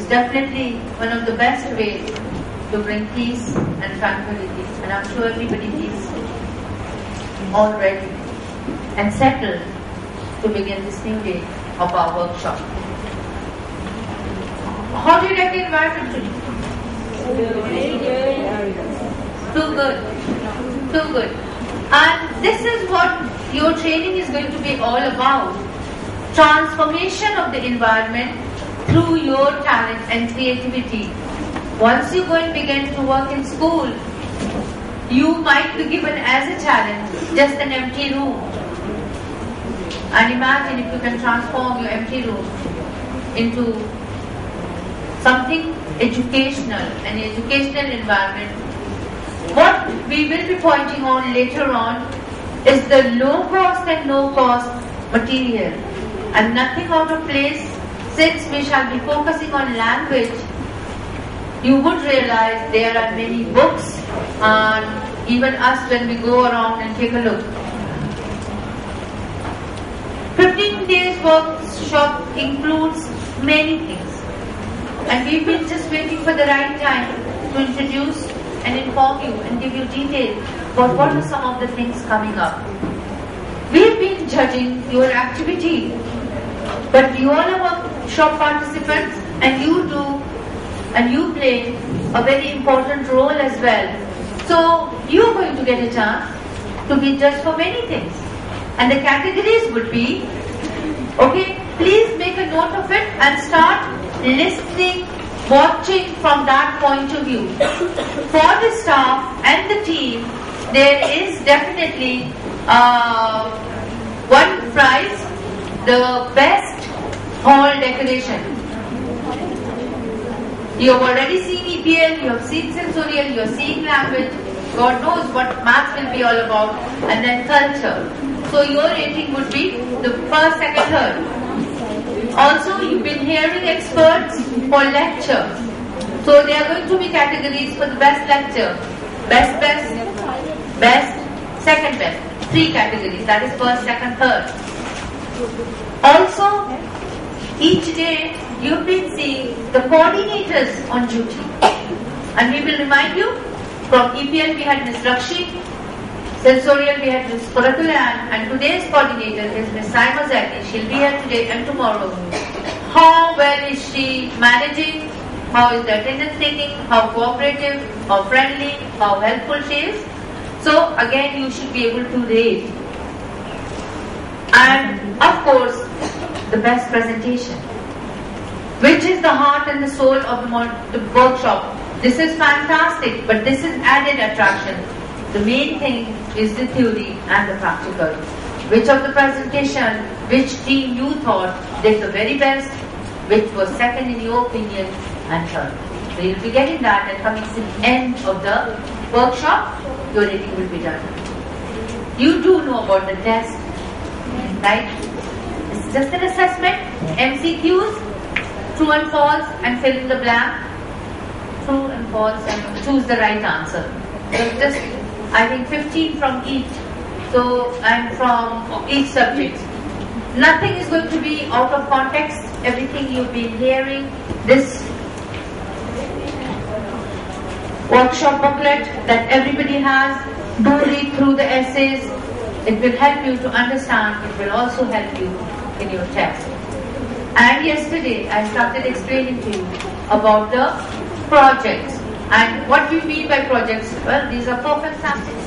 definitely one of the best ways to bring peace and tranquility. And I'm sure everybody feels all ready and settled to begin this new day of our workshop. How do you like the environment today? Too good. Too good. And this is what your training is going to be all about. Transformation of the environment through your talent and creativity. Once you go and begin to work in school, you might be given as a challenge just an empty room. And imagine if you can transform your empty room into something educational, an educational environment. What we will be pointing on later on is the low cost and no cost material, and nothing out of place. Since we shall be focusing on language, you would realize there are many books, and even us when we go around and take a look. 15 days workshop includes many things, and we've been just waiting for the right time to introduce and inform you and give you details about what are some of the things coming up. We've been judging your activity, but you all are workshop participants, and you do and you play a very important role as well. So you're going to get a chance to be judged for many things. And the categories would be, okay, please make a note of it and start listening, watching from that point of view. For the staff and the team, there is definitely one prize, the best hall decoration. You have already seen EPL, you have seen sensorial, you are seeing language, God knows what maths will be all about, and then culture. So your rating would be the first, second, third. Also, you've been hearing experts for lecture. So there are going to be categories for the best lecture. Best, second best. 3 categories, that is first, second, third. Also, each day you've been seeing the coordinators on duty. And we will remind you, from EPL we had Ms. Rakshi, sensorial we had Ms. Puratulan, and today's coordinator is Ms. Saima Zaki. She'll be here today and tomorrow. How well is she managing? How is the attendance taking? How cooperative? How friendly? How helpful she is? So again, you should be able to rate. And of course, the best presentation, which is the heart and the soul of the workshop. This is fantastic, but this is added attraction. The main thing is the theory and the practical. Which of the presentation, which team you thought did the very best, which was second in your opinion, and third. So you'll be getting that, and coming to the end of the workshop, your rating will be done. You do know about the test, right? It's just an assessment, MCQs, true and false, and fill in the blank. True and false, and choose the right answer. So just, I think 15 from each. So, and from each subject. Nothing is going to be out of context. Everything you've been hearing. This workshop booklet that everybody has, do read through the essays. It will help you to understand. It will also help you in your test. And yesterday I started explaining to you about the projects. And what do you mean by projects? Well, these are perfect samples.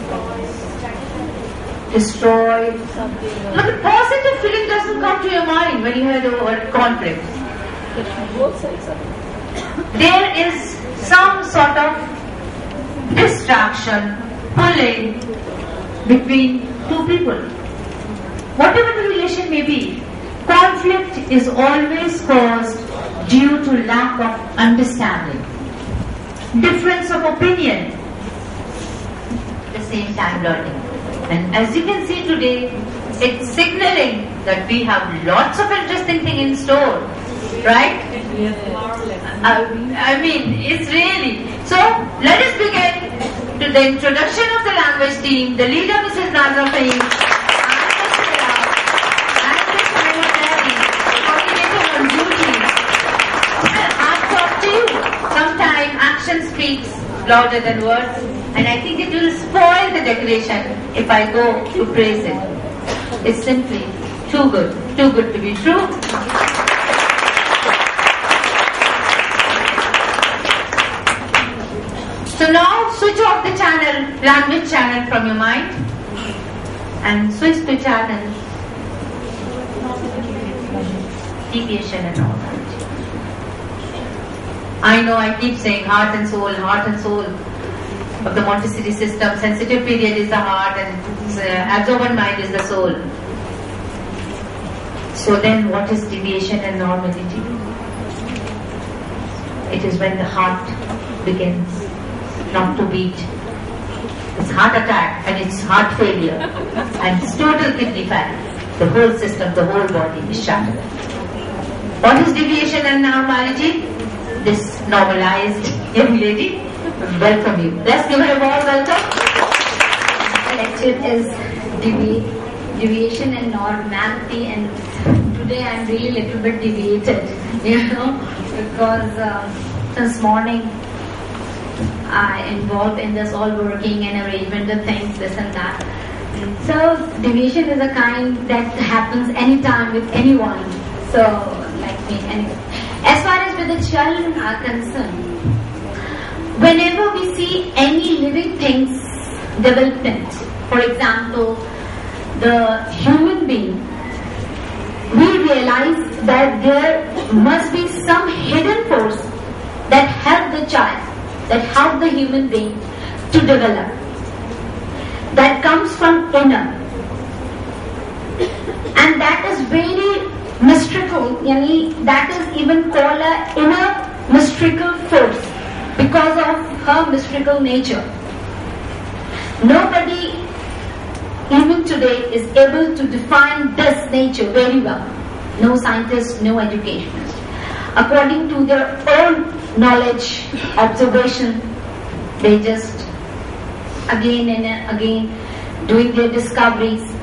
Destroy. Now the positive feeling doesn't come to your mind when you hear the word conflict. There is some sort of distraction, pulling between two people. Whatever the relation may be, conflict is always caused due to lack of understanding. Difference of opinion, at the same time learning. And as you can see today, it's signaling that we have lots of interesting things in store, right? I mean, it's really. So, let us begin to the introduction of the language team, the leader Mrs. Nazra Fahim, and Ms. Saima Zaki, coordinator on duty. After speaks louder than words, and I think it will spoil the decoration if I go to praise it. It's simply too good to be true. So now switch off the channel, language channel from your mind, and switch to channel deviation and all that. I know I keep saying heart and soul of the Montessori system. Sensitive period is the heart and absorbent mind is the soul. So then what is deviation and normality? It is when the heart begins not to beat. It's heart attack and it's heart failure and it's total kidney failure. The whole system, the whole body is shattered. What is deviation and normality? This normalized young lady, welcome you. Let's give her a warm welcome. The lecture is deviation and normality, and today I'm really a little bit deviated, because since morning I involved in this all working and arrangement of things, this and that. So deviation is a kind that happens anytime with anyone. So like me, anyway. As far as with the children are concerned, whenever we see any living things development, for example, the human being, we realize that there must be some hidden force that help the child, that help the human being to develop. That comes from inner. And that is very mystical, that is even called an inner mystical force because of her mystical nature. Nobody even today is able to define this nature very well. No scientist, no educationist. According to their own knowledge, observation, they just again and again doing their discoveries.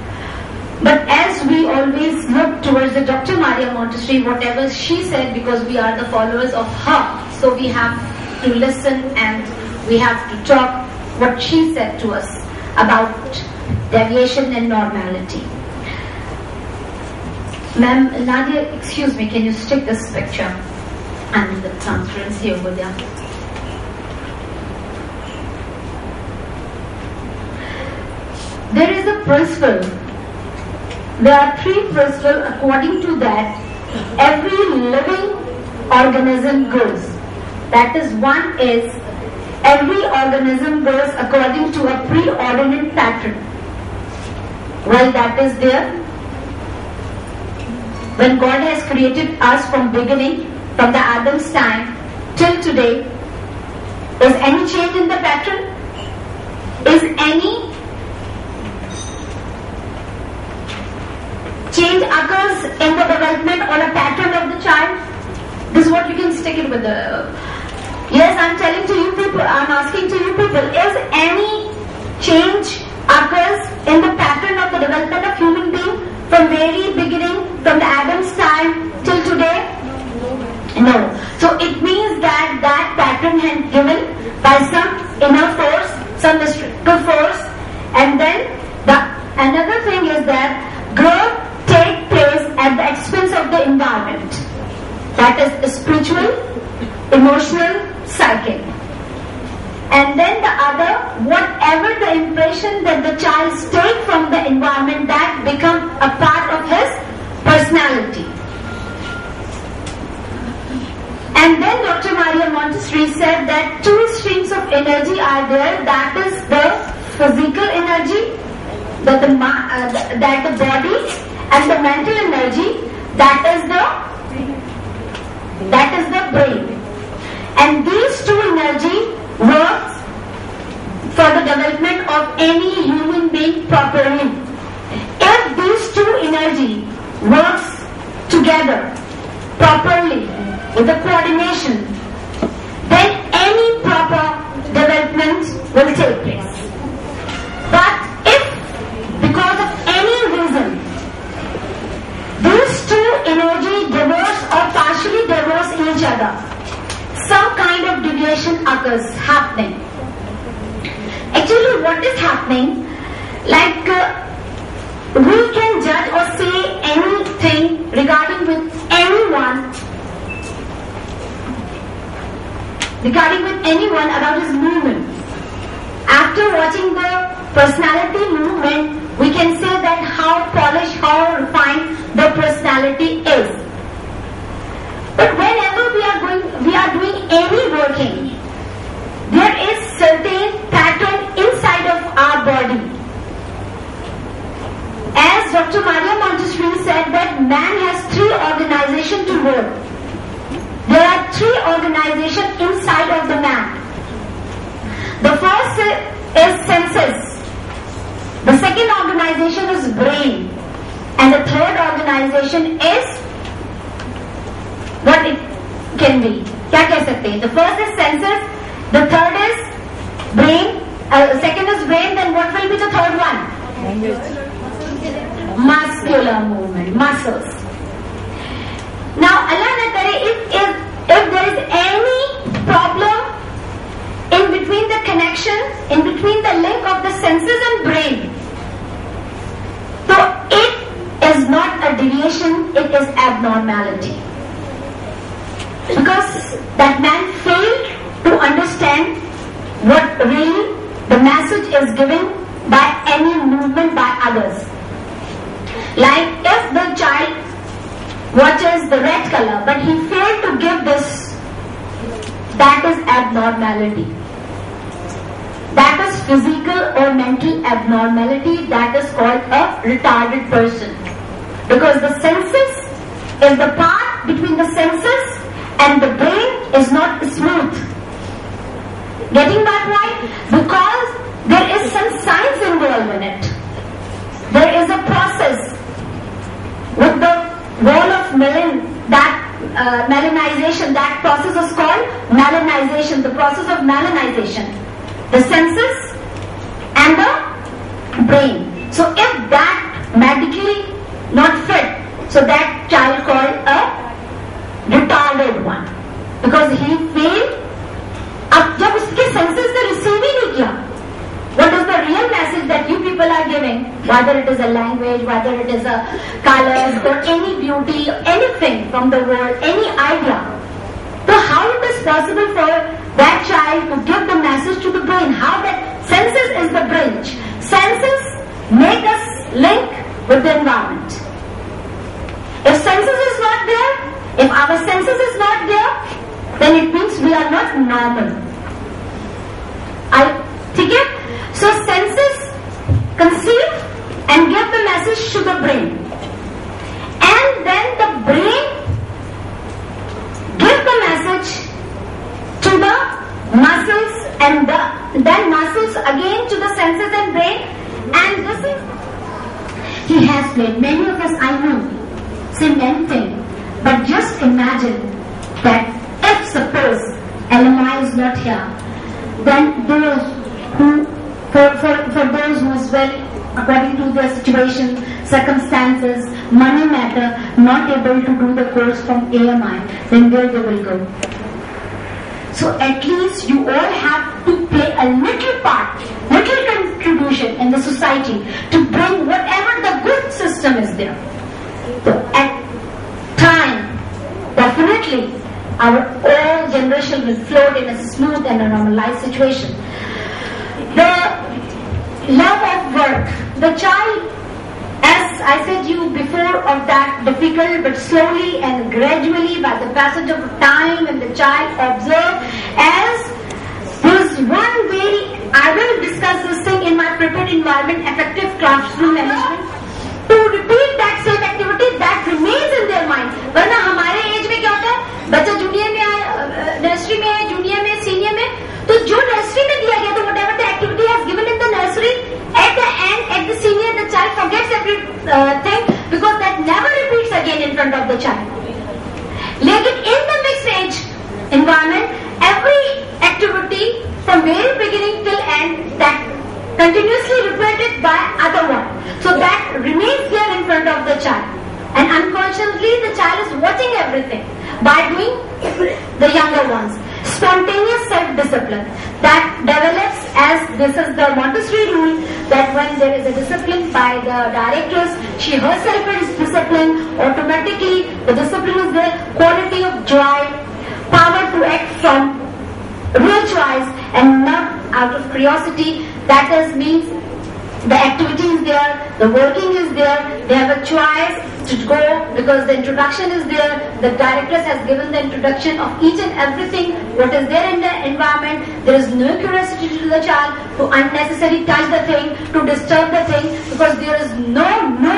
But as we always look towards the Dr. Maria Montessori, whatever she said, because we are the followers of her, so we have to listen and we have to talk what she said to us about deviation and normality. Ma'am, Nadia, excuse me, can you stick this picture and the transparency over there? There is a principle. There are three principles according to that every living organism grows. That is, one is every organism grows according to a preordinate pattern. Well, that is there. When God has created us from beginning, from the Adam's time till today, is any change in the pattern? Is any change occurs in the development or a pattern of the child? This is what you can stick it with the... Yes, I'm telling to you people, I'm asking to you people, is any change occurs in the pattern of the development of human being from very beginning, from the Adam's time till today? No. So it means that that pattern has given by some inner force, some mystical force, and then another thing is that growth take place at the expense of the environment. That is spiritual, emotional, psychic. And then the other, whatever the impression that the child takes from the environment, that becomes a part of his personality. And then Dr. Maria Montessori said that two streams of energy are there. That is the physical energy, that the body, and the mental energy, that is the brain. And these two energy works for the development of any human being properly. If these two energy works together properly with the coordination, then any proper development will take place. But if because of any reason these two energy divorce or partially divorce each other, some kind of deviation occurs happening. Actually, what is happening? Like we can judge or say anything regarding with anyone about his movement. After watching the personality movement, we can say that how polished, how refined the personality is. But whenever we are doing any working, there is certain pattern inside of our body. As Dr. Maria Montessori said that man has 3 organizations to work. There are 3 organizations inside of the man. The first is senses. The second organization is brain. And the third organization is what it can be. क्या कह सकते हैं? The first is senses. The third is brain. Second is brain. Then what will be the third one? Muscular movement, muscles. Now, Allah na kare, if there is any problem in between the connection, in between the link of the senses and brain, so it is not a deviation, it is abnormality. Because that man failed to understand what really the message is given by any movement by others. Like if the child watches the red color but he failed to give this, that is abnormality. That is physical or mental abnormality, that is called a retarded person. Because the senses is the part between the senses and the brain is not smooth. Getting that right? Because there is some science involved in it. There is a process with the wall of melanization. That process is called melanization, the process of melanization. The senses and the brain. So if that medically not fit, so that child called a retarded one. Because he failed. अब जब उसके senses ने receive ही नहीं किया, what is the real message that you people are giving? Whether it is a language, whether it is a colors, or any beauty, anything from the world, any idea. So how it is possible for that child to give the message to the brain? How that senses is the bridge. Senses make us link with the environment. If senses is not there, if our senses is not there, then it means we are not normal. ठीक है? So senses conceive and give the message to the brain, and then the brain give the message to the muscles, and then muscles again to the senses and brain. And this is, he has played. Many of us, I know, say many things, but just imagine that if suppose LMI is not here, then those who, for those who is well, according to their situation, circumstances, money matter, not able to do the course from AMI, then where they will go? So at least you all have to play a little part, little contribution in the society to bring whatever the good system is there. So at time, definitely, our whole generation will float in a smooth and a normalized situation. The love of work, the child, as I said you before, of that difficult, but slowly and gradually by the passage of time, and the child observe as there's one way. I will discuss this thing in my prepared environment, effective classroom management, to repeat that same activity that remains in their mind. वरना हमारे as में क्या होता है, बच्चा junior में nursery में है, जूनियर में, सीनियर में, तो जो नर्सरी में दिया गया, तो whatever the activity has given in the nursery, at the end, at the senior, the child forgets everything because that never repeats again in front of the child. लेकिन in the mixed age environment, every activity from very beginning till end, that continuously repeated by other one. So that remains there in front of the child. And unconsciously the child is watching everything by doing the younger ones. spontaneous self-discipline that develops as this is the Montessori rule that when there is a discipline by the directress, she herself is disciplined, automatically the discipline is there, quality of joy, power to act from real choice and not out of curiosity. That means the activity is there, the working is there, they have a choice to go because the introduction is there, the directress has given the introduction of each and everything what is there in the environment. There is no curiosity to the child to unnecessarily touch the thing, to disturb the thing, because there is no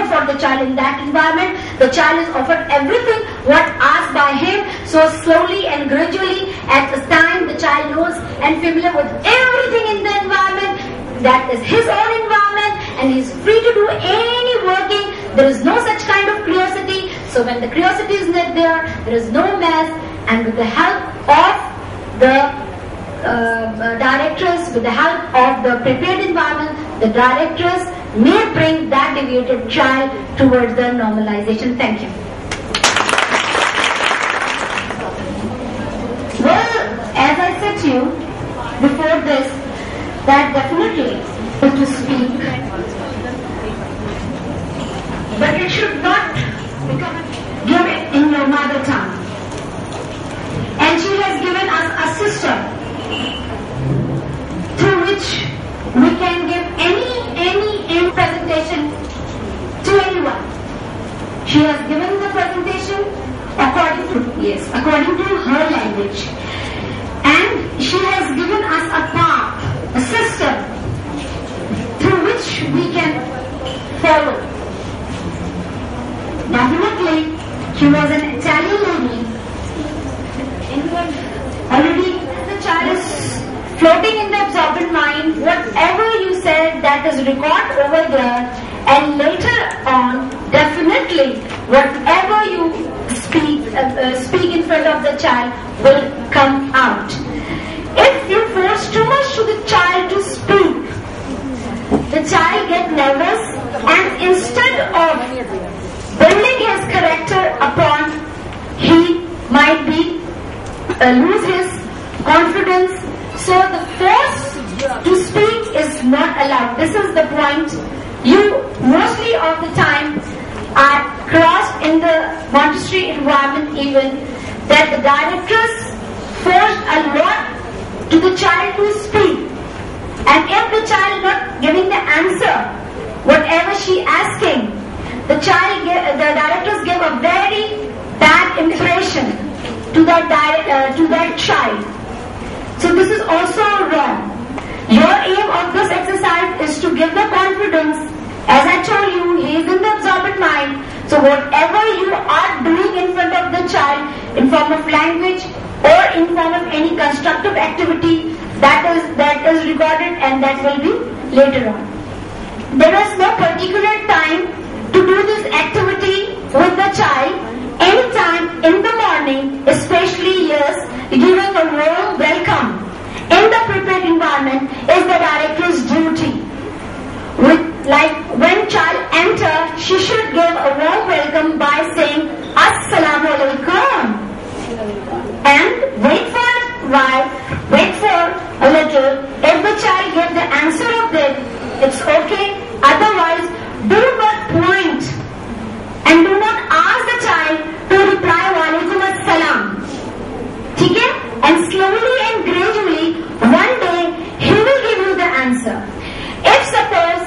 for the child in that environment. The child is offered everything what asked by him. So slowly and gradually at the time the child knows and familiar with everything in the environment. That is his own environment and he is free to do any working. There is no such kind of curiosity. So when the curiosity is not there, there is no mess, and with the help of the directress, with the help of the prepared environment, the directress may bring that deviated child towards the normalization. Thank you. Well, as I said to you before this, that definitely is to speak, but it should not become given in your mother tongue. And she has given us a system through which we can give any presentation to anyone. She has given the presentation according to her language, and she has given us a path, a system through which we can follow. Definitely, she was an Italian lady. Already the child is floating in the absorbent mind. Whatever you said, that is recorded over there, and later on, definitely, whatever you speak in front of the child will come out. If you force too much to the child to speak, the child gets nervous, and instead of building his character upon, he might be lose his confidence. So the force to speak is not allowed. This is the point. You mostly of the time are crossed in the Montessori environment even that the directress forced a lot to the child to speak, and if the child not giving the answer whatever she asking, the directors give a very bad impression to that child. So this is also wrong. Your aim of this exercise is to give the confidence. As I told you, he is in the absorbent mind. So whatever you are doing in front of the child in form of language or in form of any constructive activity, that is recorded and that will be later on. There is no particular time to do this activity with the child. Anytime in the morning, especially giving a warm welcome in the prepared environment is the director's duty. Like when child enters, she should give a warm welcome by saying Assalamu alaikum, and wait for a little. If the child gives the answer of that, it's okay. Otherwise, do not point and do not ask the child to reply Walaikum Assalam. Okay? And slowly and gradually, one day, he will give you the answer. If suppose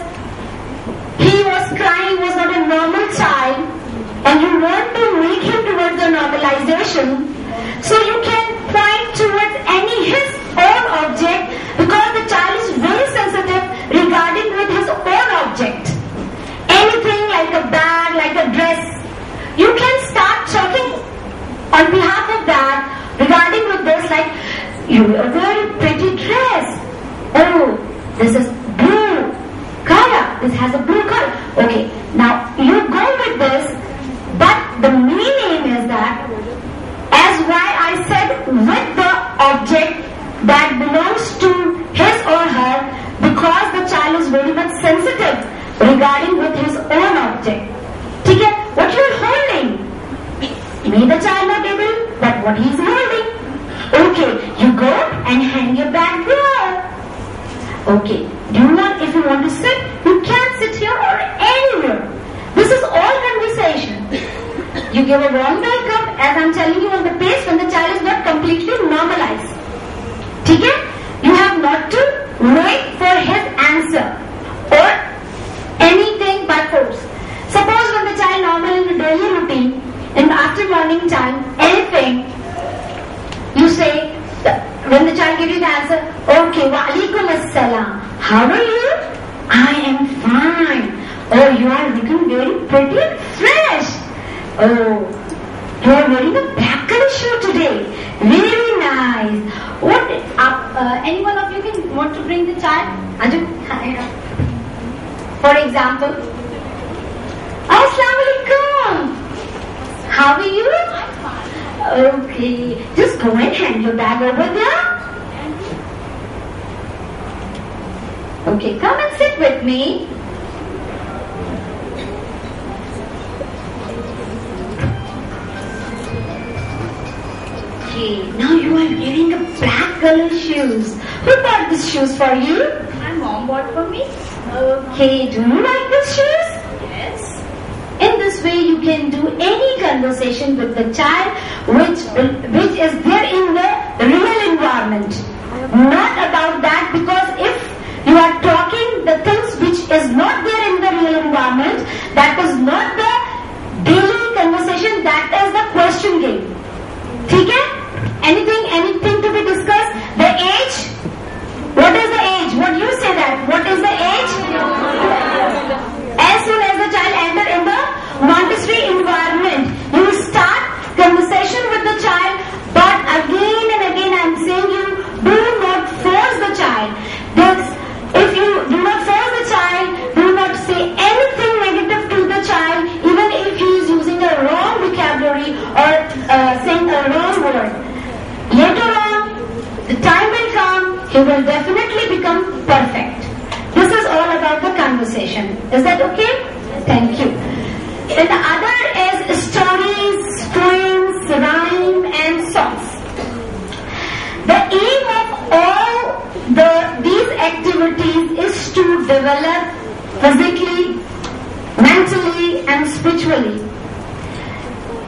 he was crying, was not a normal child, and you want to make him towards the normalization, so you can point towards his own object, because the child is very sensitive regarding with his own object. Anything like a bag, like a dress, you can start talking on behalf of that regarding with this, like, you wear a very pretty dress. Oh, this is blue color. This has a blue color. Okay, now you go with this, but the meaning is that, as why I said with the object that belongs to his or her, because the child is very much sensitive regarding with his own object. Okay, what you are holding, may the child not able, but what he is holding. Okay, you go and hang your bag there. Okay, if you want to sit, you can sit here or anywhere. This is all conversation. You give a warm welcome, as I'm telling you, on the pace when the child is not completely normalized. Okay? You have not to wait for his answer or anything by force. Suppose when the child normal in the daily routine, in the after morning time, anything, you say, when the child gives you the answer, okay, wa alaikum assalam. How are you? I am fine. Oh, you are looking very pretty and fresh. Oh, you are wearing a black color shoe today. Very nice. What? Any one of you can want to bring the child? For example, Assalamu alaikum. How are you? Okay, just go and hang your bag over there. Okay, come and sit with me. Okay, now you are wearing a black color shoes. Who bought these shoes for you? My mom bought for me. Okay, do you like these shoes? Yes. In this way, you can do any conversation with the child which is there in the real environment. Not about that, because if you are talking the things which is not there in the real environment, that is not the daily conversation, that is the question game. Okay? Anything to be discussed? The age? What is the age? What you say that? What is the age? As soon as the child enter in the Montessori environment, you start conversation with the child, but again and again I am saying you do not force the child. If you do not force the child, do not say anything negative to the child, even if he is using a wrong vocabulary or saying a wrong word. Later on, the time will come, he will definitely become perfect. This is all about the conversation. Is that okay? Thank you. And the other is stories, poems, rhyme and songs. The aim of all these activities is to develop physically, mentally and spiritually.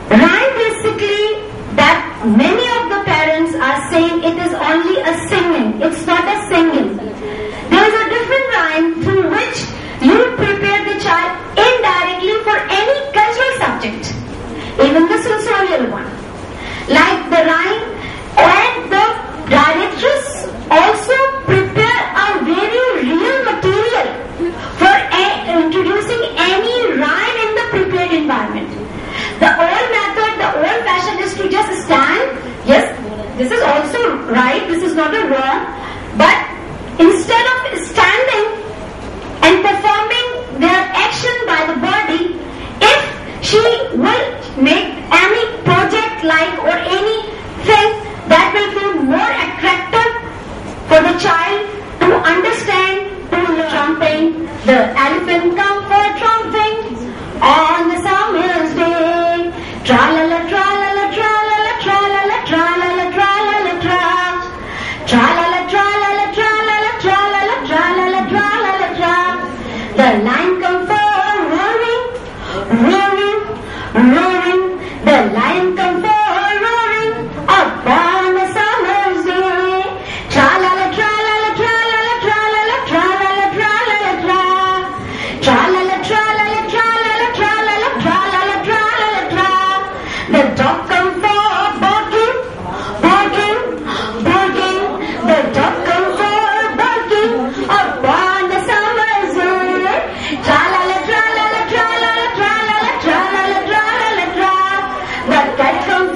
Rhyme basically, that many of the parents are saying it is only a singing. It's not a singing. There is a different rhyme through which you prepare the child indirectly for any cultural subject, even the sensorial one. Like the rhyme, and the directress also prepare a very real material for introducing any rhyme in the prepared environment. The old method, the old fashion is to just stand. Yes, this is also right, this is not a wrong, but instead of standing and performing their action by the body, if she will make any project like or anything that will feel more attractive for the child to understand, to trumping, the elephant come for trumping on the summer's day. Tra-la-la, tra-la-la, tra-la-la, tra-la-la, tra-la-la, tra-la-la, tra. Tra-la-la, tra-la-la, tra-la-la, tra-la-la, tra-la-la, tra-la-la, tra. The lion come for roaring, roaring, roaring. The lion come for roaring upon a summer's day. Tra-la-la, tra-la-la, tra-la-la, tra-la-la, tra-la-la, tra-la-la, tra. Tra-la-la, tra-la-la, tra-la-la, tra-la-la, tra-la-la, tra-la-la, tra. The dog come for barking, barking, barking. The dog come for barking upon the summer's day. Tra-la-la, tra-la-la, tra-la-la, tra-la-la, tra-la-la, tra-la-la, tra. The cat come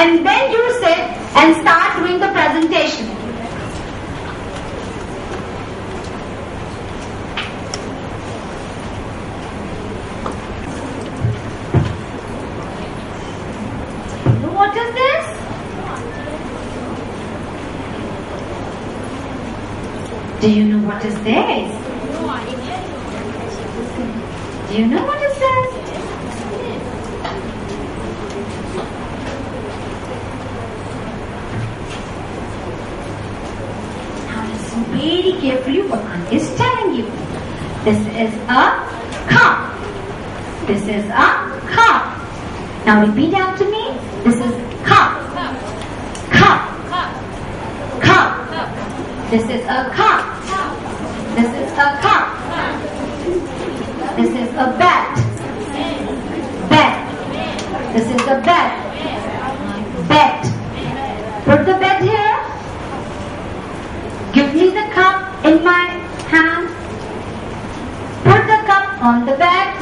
and then you sit and start doing the presentation. What is this? Do you know what is this? Do you know what is this? Now listen very carefully what Auntie is telling you. This is a cup. This is a cup. Now repeat after me. This is cup. Cup. Cup. This is a cup. This is a cup. This is a bed. Bed. This is a bed. Bed. Put the bed here. Give me the cup in my hand. Put the cup on the bed.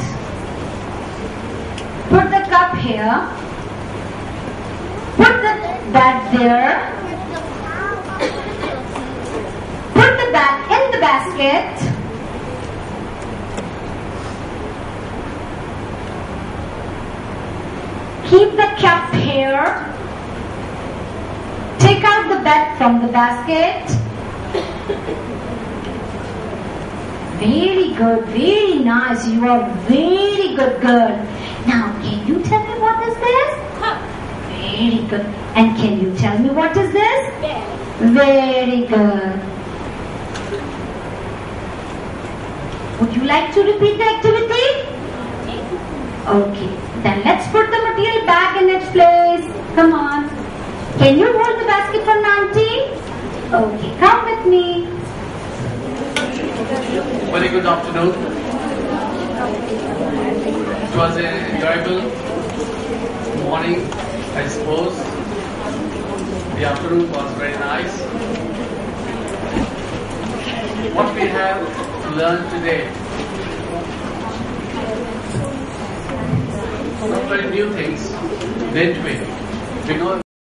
Put the cup here. Put the bag there. Put the bag in the basket. Keep the cup here. Take out the bag from the basket. Very good, very nice. You are very good girl. Now, can you tell me what is this? Very good. And can you tell me what is this? Very good. Would you like to repeat the activity? Okay. Then let's put the material back in its place. Come on. Can you hold the basket for Auntie? Okay. Come with me. Very good afternoon. It was an enjoyable morning, I suppose. The afternoon was very nice. What we have learned today, some very new things, didn't we? We know